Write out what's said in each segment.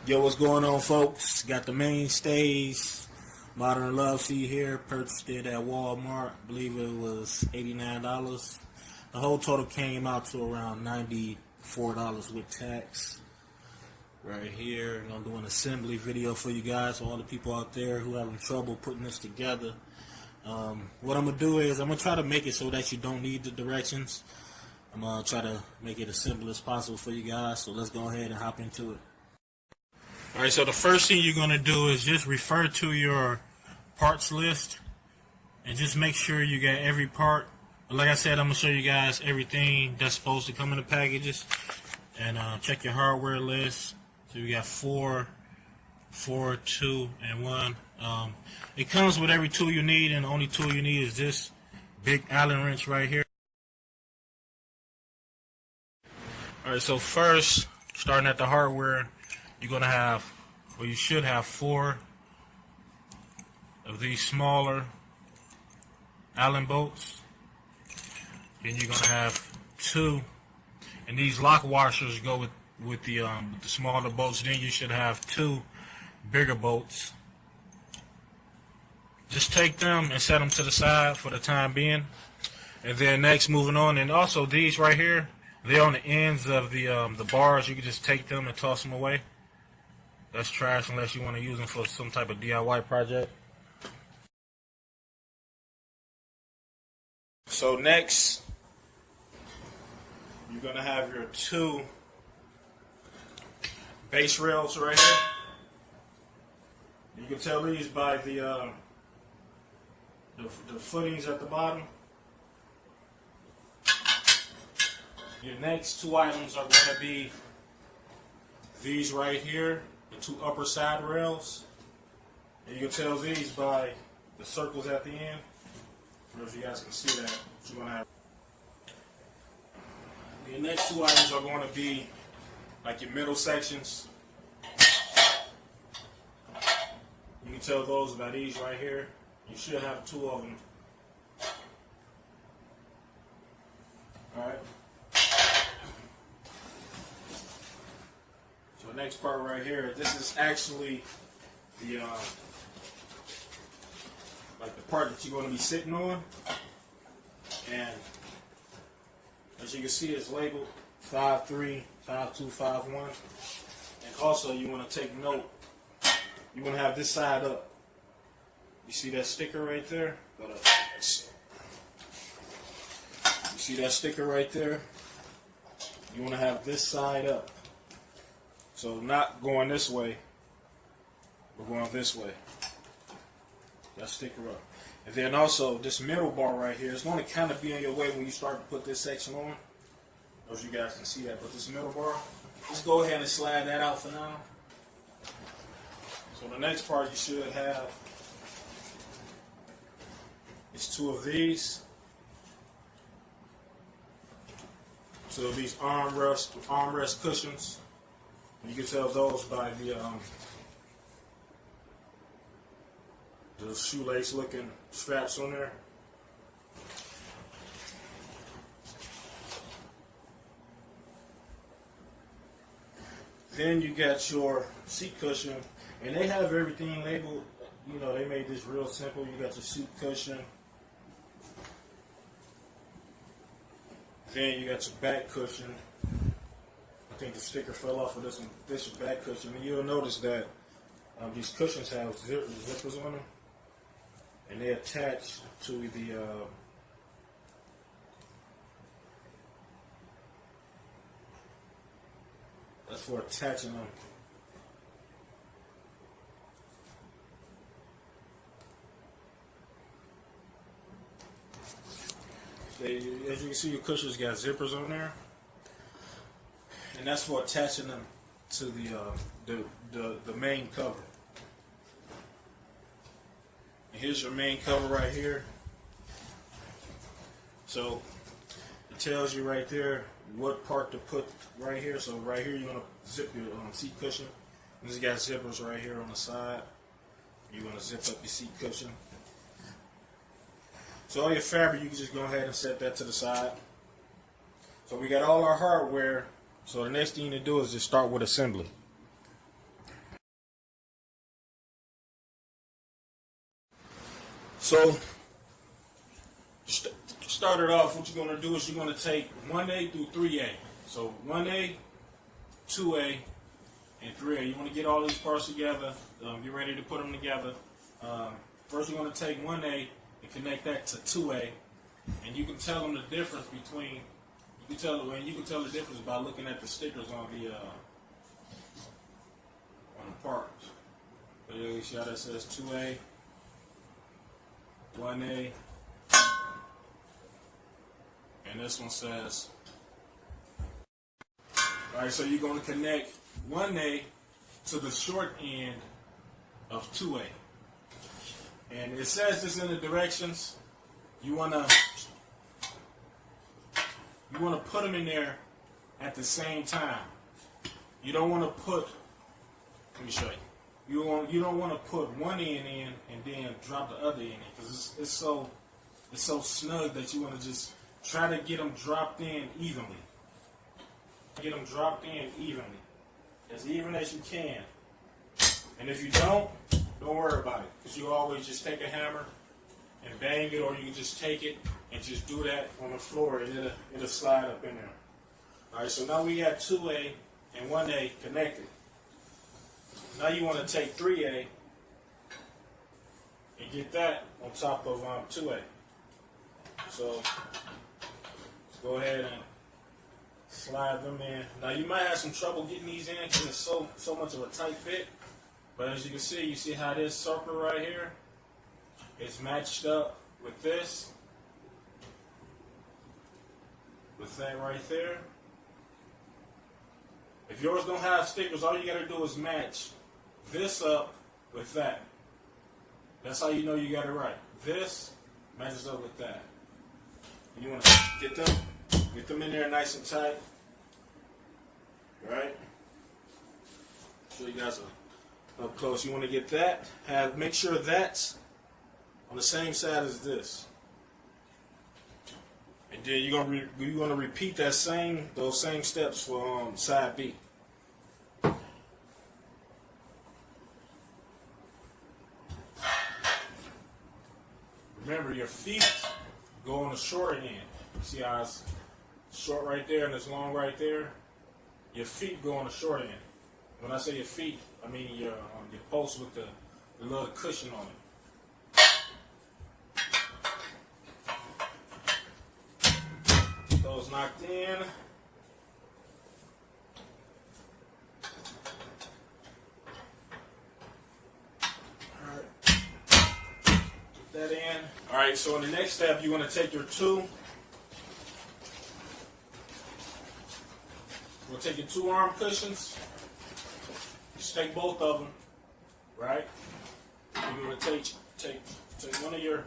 Yo, what's going on, folks? Got the Mainstays Modern Love Seat here. Purchased it at Walmart. I believe it was $89. The whole total came out to around $94 with tax. Right here, I'm gonna do an assembly video for you guys, for all the people out there who having trouble putting this together. What I'm gonna do is I'm gonna try to make it so that you don't need the directions. I'm gonna try to make it as simple as possible for you guys. So let's go ahead and hop into it. Alright, so the first thing you're going to do is just refer to your parts list and just make sure you got every part. But like I said, I'm going to show you guys everything that's supposed to come in the packages. And check your hardware list. So you got 4, 2, and 1. It comes with every tool you need, and the only tool you need is this big Allen wrench right here. Alright, so first, starting at the hardware, you're going to have, or you should have, 4 of these smaller Allen bolts. Then you're going to have 2, and these lock washers go with the smaller bolts. Then you should have 2 bigger bolts. Just take them and set them to the side for the time being. And then next, moving on, and also these right here, they're on the ends of the bars. You can just take them and toss them away. That's trash unless you want to use them for some type of DIY project. So next, you're going to have your 2 base rails right here. You can tell these by the footings at the bottom. Your next 2 items are going to be these right here. The 2 upper side rails, and you can tell these by the circles at the end. I don't know if you guys can see that. You're going to have. The next 2 items are going to be like your middle sections. You can tell those by these right here. You should have 2 of them. All right. The next part right here, this is actually the like the part that you're going to be sitting on, and as you can see, it's labeled 5.3, 5.2, 5.1, and also you want to take note. You want to have this side up. You see that sticker right there? You see that sticker right there? You want to have this side up. So not going this way, we're going this way. That sticker up. And then also this middle bar right here is going to kind of be in your way when you start to put this section on. As you guys can see that, but this middle bar, just go ahead and slide that out for now. So the next part you should have is 2 of these. 2 of these armrest cushions. You can tell those by the shoelace looking straps on there. Then you got your seat cushion, and they have everything labeled. You know, they made this real simple. You got your seat cushion. Then you got your back cushion. I think the sticker fell off of this one. This is back cushion, and you'll notice that these cushions have zippers on them, and they attach to the that's for attaching them. As you can see, your cushions got zippers on there. And that's for attaching them to the main cover. And here's your main cover right here. So it tells you right there what part to put right here. So right here you're going to zip your seat cushion. And this got zippers right here on the side. You're going to zip up your seat cushion. So all your fabric, you can just go ahead and set that to the side. So we got all our hardware. So the next thing to do is just start with assembly. So, started off, what you're going to do is you're going to take 1A through 3A. So 1A, 2A, and 3A. You want to get all these parts together. Get ready to put them together. First, you're going to take 1A and connect that to 2A, and you can tell them the difference between. You can tell the difference by looking at the stickers on the parts. So you see how that says 2A, 1A, and this one says. Alright, so you're going to connect 1A to the short end of 2A. And it says this in the directions. You want to put them in there at the same time. You don't want to put, let me show you. You don't want to put one end in and then drop the other end in, because it's so snug that you want to just try to get them dropped in evenly. Get them dropped in evenly, as even as you can. And if you don't worry about it, because you always just take a hammer and bang it, or you can just take it and just do that on the floor, and it'll slide up in there. All right, so now we got 2A and 1A connected. Now you want to take 3A and get that on top of 2A. So let's go ahead and slide them in. Now you might have some trouble getting these in because it's so much of a tight fit. But as you can see, you see how this circle right here is matched up with this, with that right there. If yours don't have stickers, all you got to do is match this up with that. That's how you know you got it right. This matches up with that. You want to get them in there nice and tight. Right? Show you guys up close. You want to get that. Make sure that's on the same side as this. And then you're gonna repeat those same steps for side B. Remember, your feet go on the short end. See how it's short right there and it's long right there? Your feet go on the short end. When I say your feet, I mean your post with the little cushion on it. Those knocked in. Alright. Put that in. Alright, so in the next step, you want to take your two. We'll take your two arm cushions. Just take both of them, right? You're going to take one of your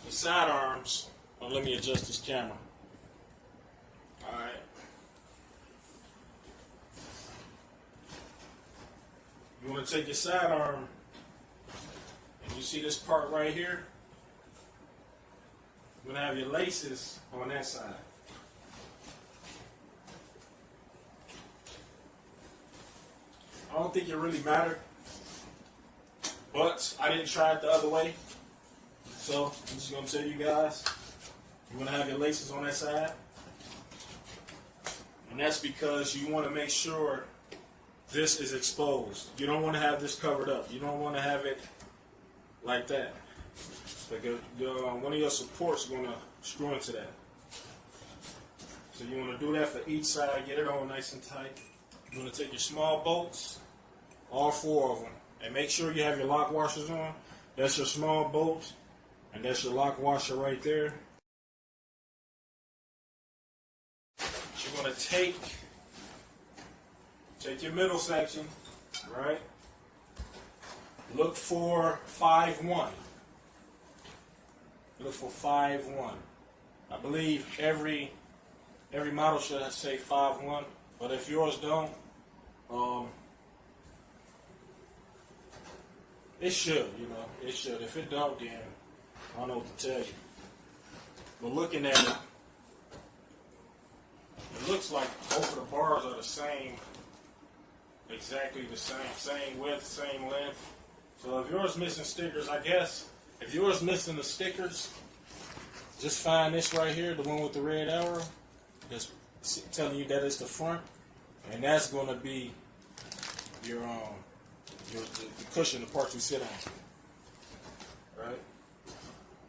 side arms. Oh, let me adjust this camera. All right. You want to take your side arm, and you see this part right here? You're going to have your laces on that side. I don't think it really mattered, but I didn't try it the other way. So I'm just going to tell you guys, you're going to have your laces on that side. And that's because you want to make sure this is exposed. You don't want to have this covered up. You don't want to have it like that. Because one of your supports is going to screw into that. So you want to do that for each side. Get it on nice and tight. You want to take your small bolts, all four of them, and make sure you have your lock washers on. That's your small bolt, and that's your lock washer right there. You're going to take your middle section, right? Look for 5-1. Look for 5-1. I believe every model should say 5-1. But if yours don't, it should, it should. If it don't, then I don't know what to tell you. But looking at it, it looks like both of the bars are the same, exactly the same width, same length. So if yours missing stickers, I guess If yours missing the stickers, just find this right here, the one with the red arrow, just telling you that it's the front, and that's going to be your the cushion, the part you sit on. Right?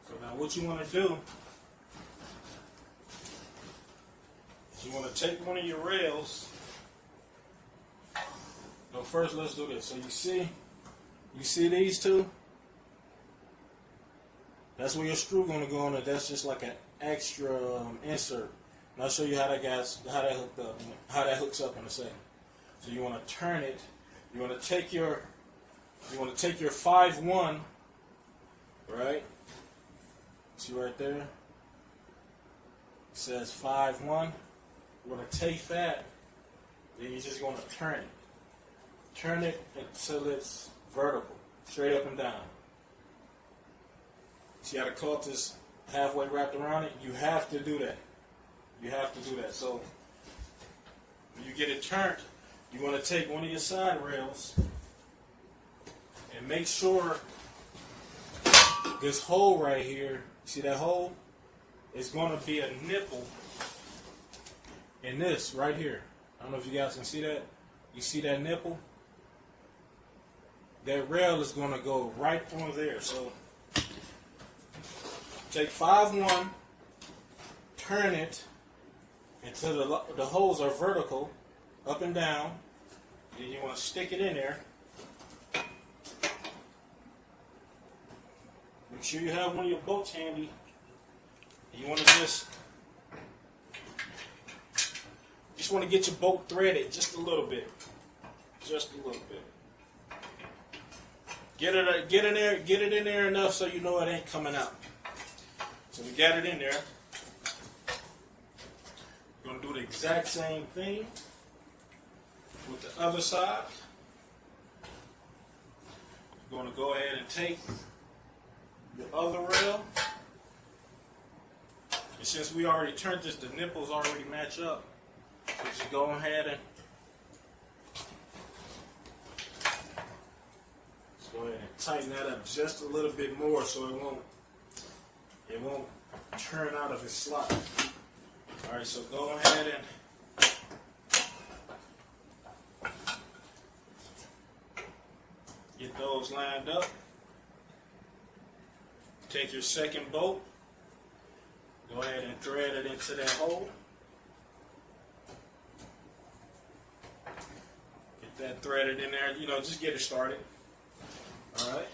So now what you want to do is you want to take one of your rails. No, first let's do this. So you see these two? That's where your screw going to go on it. That's just like an extra insert. And I'll show you how that hooks up in a second. So you want to turn it. You want to take your 5-1, right? See right there? It says 5-1. You want to take that, then you're just going to turn it. Turn it until it's vertical, straight up and down. See how the cloth is halfway wrapped around it? You have to do that. You have to do that. So when you get it turned, you want to take one of your side rails and make sure this hole right here, see that hole? Is going to be a nipple in this right here. I don't know if you guys can see that. You see that nipple? That rail is going to go right on there. So take 5-1, turn it until the holes are vertical, up and down. Then you want to stick it in there. Make sure you have one of your bolts handy. You want to just want to get your bolt threaded just a little bit. Just a little bit. Get it in there enough so you know it ain't coming out. So we got it in there. We're going to do the exact same thing with the other side. We're going to go ahead and take the other rail. And since we already turned this, the nipples already match up. So just go ahead and tighten that up just a little bit more so it won't turn out of its slot. Alright, so go ahead and get those lined up. Take your second bolt. Go ahead and thread it into that hole. Get that threaded in there. Just get it started. All right.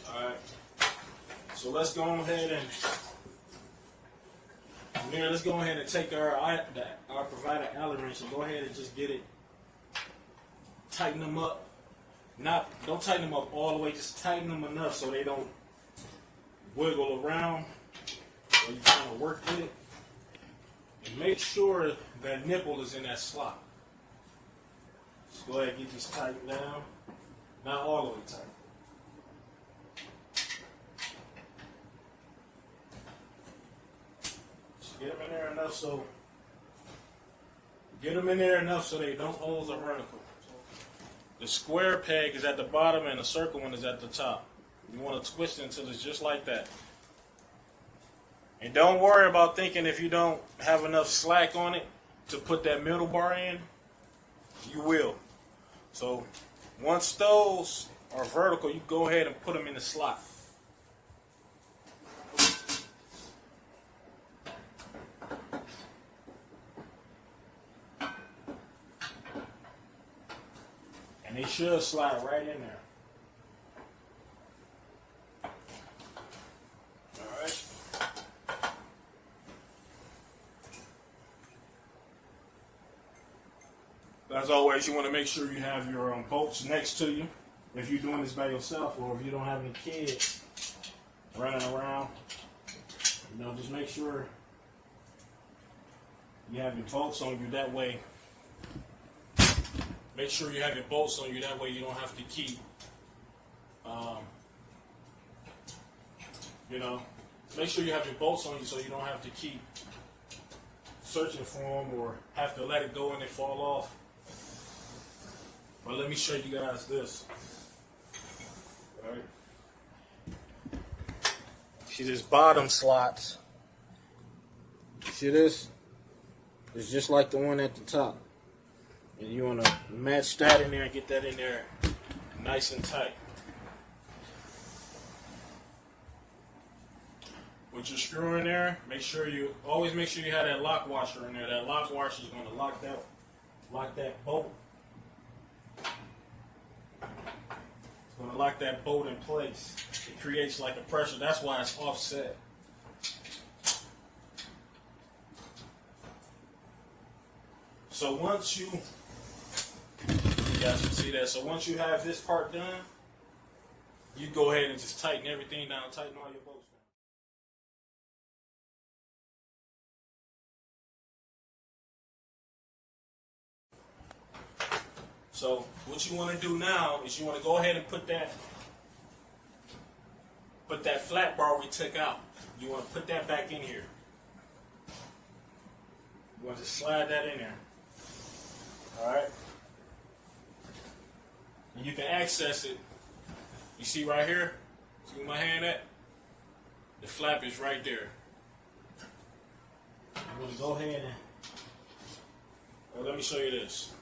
All right. So let's go ahead and take our provided Allen wrench and go ahead and just get it, tighten them up. Don't tighten them up all the way, just tighten them enough so they don't wiggle around or you kind of work with it. And make sure that nipple is in that slot. Just go ahead and get these tightened down. Not all the way tight. Just get them in there enough so they don't holes are vertical. The square peg is at the bottom and the circle one is at the top. You want to twist it until it's just like that. And don't worry about thinking if you don't have enough slack on it to put that middle bar in. You will. So once those are vertical, you go ahead and put them in the slot. And they should slide right in there. All right. As always, you want to make sure you have your bolts next to you if you're doing this by yourself or if you don't have any kids running around. Just make sure you have your bolts on you that way. Make sure you have your bolts on you, that way you don't have to keep You know, make sure you have your bolts on you so you don't have to keep searching for them or have to let it go and they fall off. But let me show you guys this. All right. See this bottom slot. See this? It's just like the one at the top. And you want to match that in there and get that in there nice and tight. With your screw in there, always make sure you have that lock washer in there. That lock washer is going to lock that bolt. It's going to lock that bolt in place. It creates like a pressure. That's why it's offset. So once you guys can see that. So once you have this part done, you go ahead and just tighten everything down, tighten all your bolts down. So what you want to do now is you want to go ahead and put that flat bar we took out. You want to put that back in here. You want to slide that in there. All right. And you can access it. You see right here? See where my hand at? The flap is right there. I'm going to go ahead and let me show you this.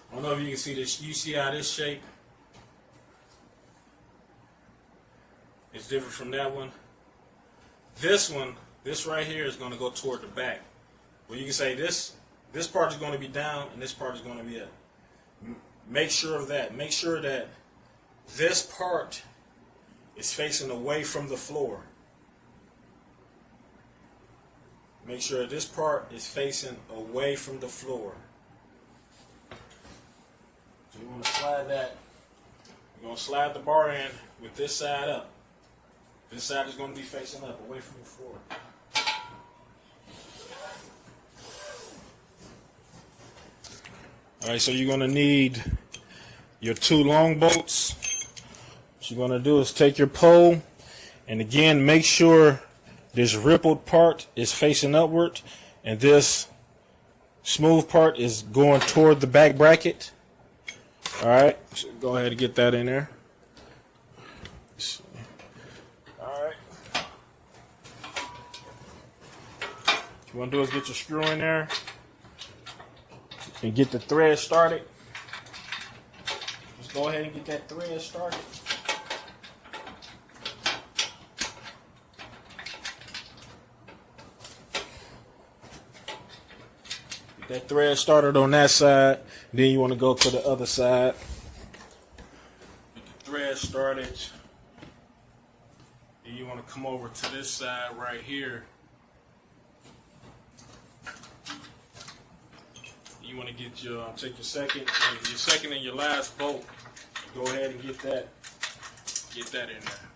I don't know if you can see this. You see how this shape is different from that one? This one, this right here is going to go toward the back. Well, you can say this part is going to be down and this part is going to be up. Make sure of that. Make sure that this part is facing away from the floor. Make sure this part is facing away from the floor. So you want to slide that. You're going to slide the bar in with this side up. This side is going to be facing up, away from the floor. Alright, so you're going to need your 2 long bolts. What you're going to do is take your pole, and again, make sure this rippled part is facing upward, and this smooth part is going toward the back bracket. Alright, so go ahead and get that in there. Alright. What you want to do is get your screw in there and get the thread started. Just go ahead and get that thread started. Get that thread started on that side. Then you want to go to the other side. Get the thread started. Then you want to come over to this side right here. You want to get take your second and your last bolt. Go ahead and get that in there.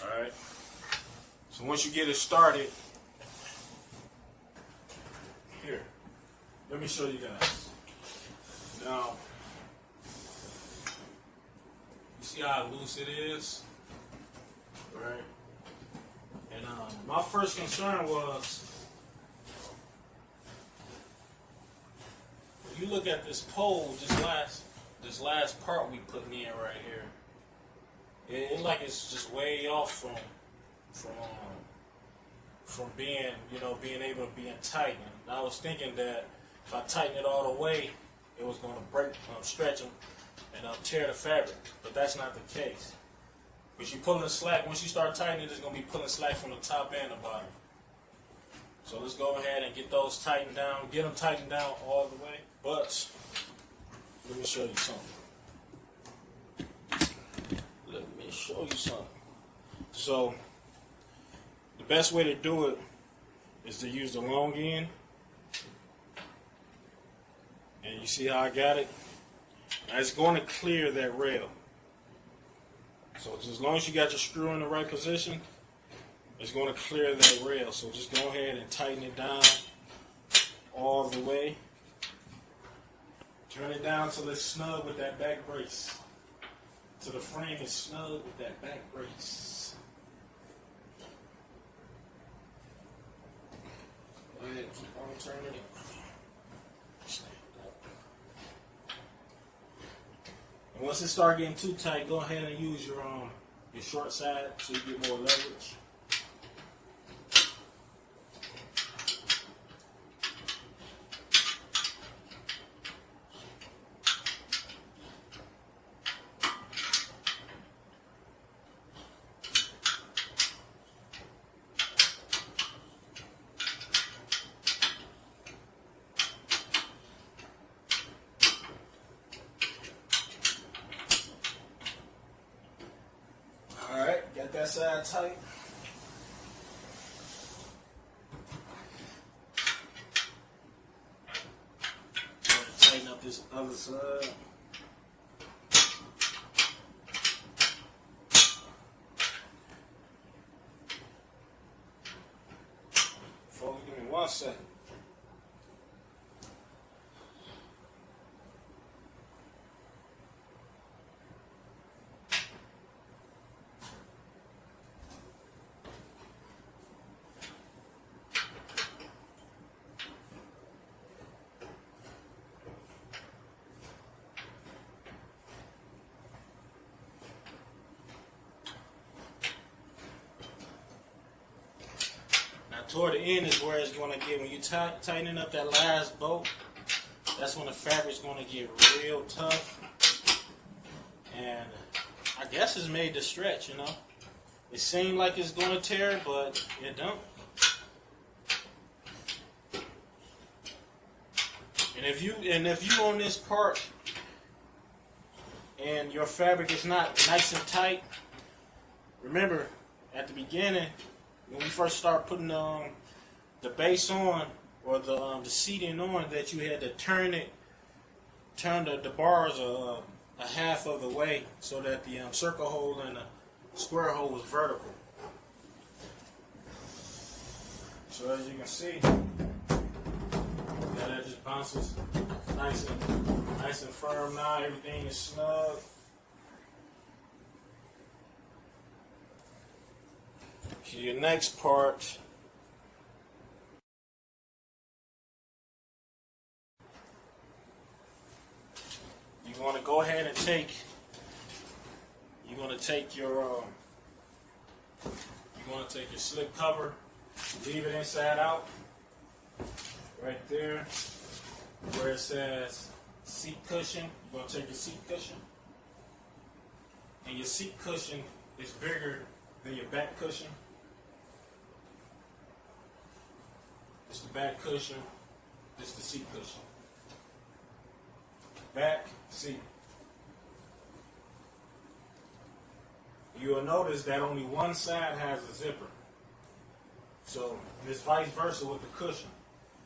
All right. So once you get it started, here, let me show you guys. Now, you see how loose it is, right? And my first concern was, you look at this pole, this last part we put in right here. It like it's just way off from being able to be tight. And I was thinking that if I tighten it all the way, it was going to break, stretch and tear the fabric. But that's not the case. Because you're pulling slack. Once you start tightening, it's going to be pulling slack from the top and the bottom. So let's go ahead and get those tightened down. Get them tightened down all the way. But let me show you something. So the best way to do it is to use the long end. And you see how I got it? Now it's going to clear that rail. So just as long as you got your screw in the right position, it's going to clear that rail. So just go ahead and tighten it down all the way. Turn it down till it's snug with that back brace. to the frame is snug with that back brace. Go ahead, keep on turning it. And once it starts getting too tight, go ahead and use your short side so you get more leverage. Alright, got that side tight. Tighten up this other side. Folks, give me 1 second. Toward the end is where it's going to get, when you tightening up that last bolt, that's when the fabric's going to get real tough. And I guess it's made to stretch, you know. It seems like it's going to tear, but it don't. And if you on this part and your fabric is not nice and tight, remember at the beginning, when we first start putting the base on, or the seating on, that you had to turn the bars a half of the way so that the circle hole and the square hole was vertical. So as you can see, that just bounces nice and firm now. Everything is snug. So your next part, you want to go ahead and take your slip cover, leave it inside out, right there where it says seat cushion. You're going to take your seat cushion, and your seat cushion is bigger than your back cushion. It's the back cushion, this the seat cushion. Back seat. You will notice that only one side has a zipper. So it's vice versa with the cushion.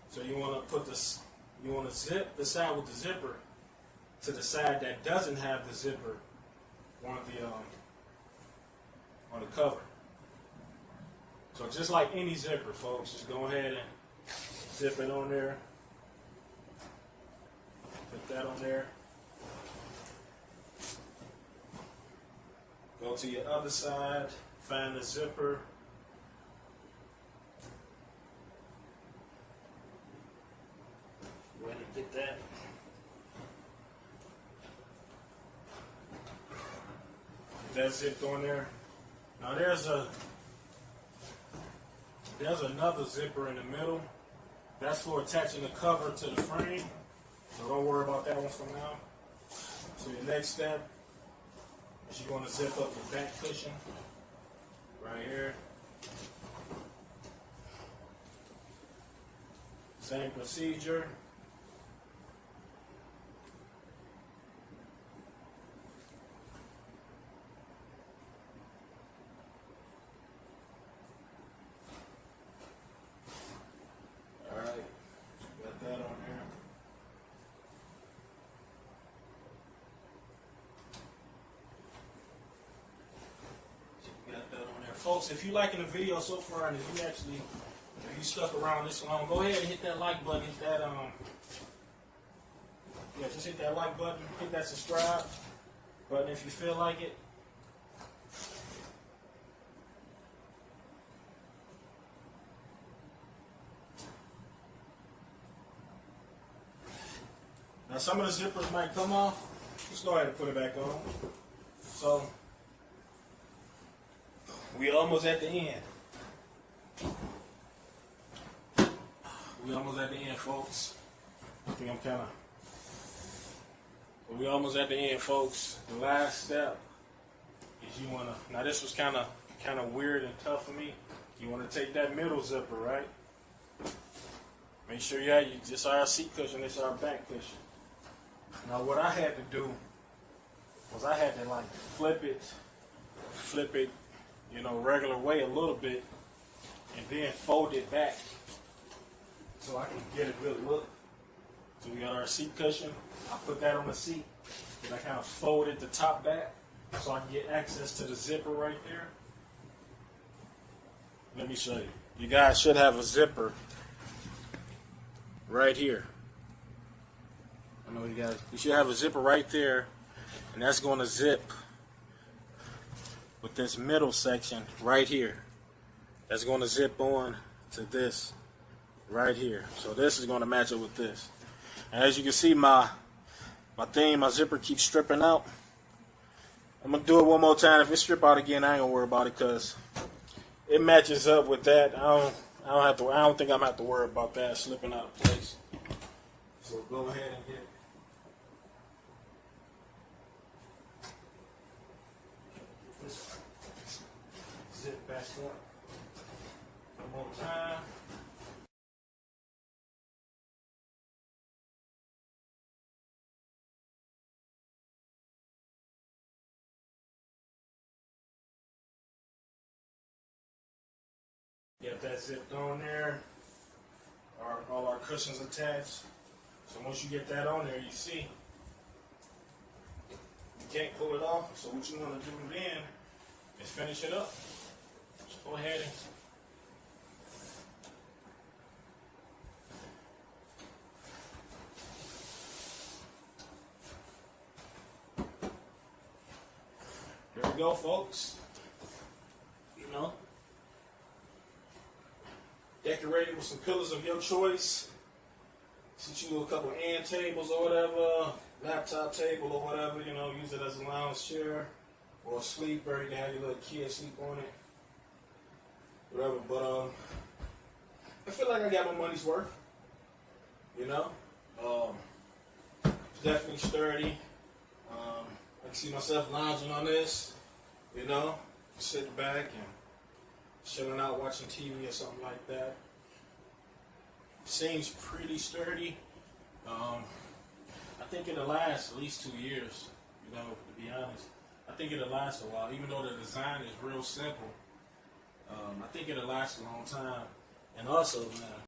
So you want to zip the side with the zipper to the side that doesn't have the zipper on the cover. So just like any zipper, folks, just go ahead and zip it on there. Put that on there. Go to your other side, find the zipper. Go ahead and get that. Get that zipped on there. Now there's another zipper in the middle. That's for attaching the cover to the frame. So don't worry about that one for now. So your next step is you're going to zip up the back cushion right here. Same procedure. Folks, if you're liking the video so far, and if you stuck around this long, go ahead and hit that like button, hit that just hit that like button, hit that subscribe, button if you feel like it. Now some of the zippers might come off. Let's go ahead and put it back on. So we almost at the end. We almost at the end, folks. I think I'm kind of. We almost at the end, folks. The last step is you wanna. Now this was kind of weird and tough for me. You wanna take that middle zipper, right? Make sure you have this our seat cushion, this our back cushion. Now what I had to do was I had to like flip it, you know, regular way a little bit, and then fold it back so I can get a good look. So we got our seat cushion. I put that on the seat, and I kind of folded the top back so I can get access to the zipper right there. Let me show you. You guys should have a zipper right here. I know you should have a zipper right there, and that's going to zip with this middle section right here. That's going to zip on to this right here. So this is going to match up with this. And as you can see, my zipper keeps stripping out. I'm going to do it one more time. If it strip out again, I ain't going to worry about it because it matches up with that. I don't think I'm going to have to worry about that slipping out of place. So go ahead and get this zip back up one more time. Get that zipped on there. All our cushions attached. So once you get that on there, you see you can't pull it off. So what you want to do then is finish it up. Just go ahead and there we go, folks. You know, decorated with some pillows of your choice. Sit you a couple of end tables or whatever, laptop table or whatever, you know, use it as a lounge chair or a sleeper. You can have your little kid sleep on it, whatever. But I feel like I got my money's worth, you know. It's definitely sturdy. I can see myself lounging on this, you know, sitting back and chilling out watching TV or something like that. Seems pretty sturdy. I think it'll last at least 2 years, you know, to be honest. I think it'll last a while, even though the design is real simple. I think it'll last a long time. And also, man,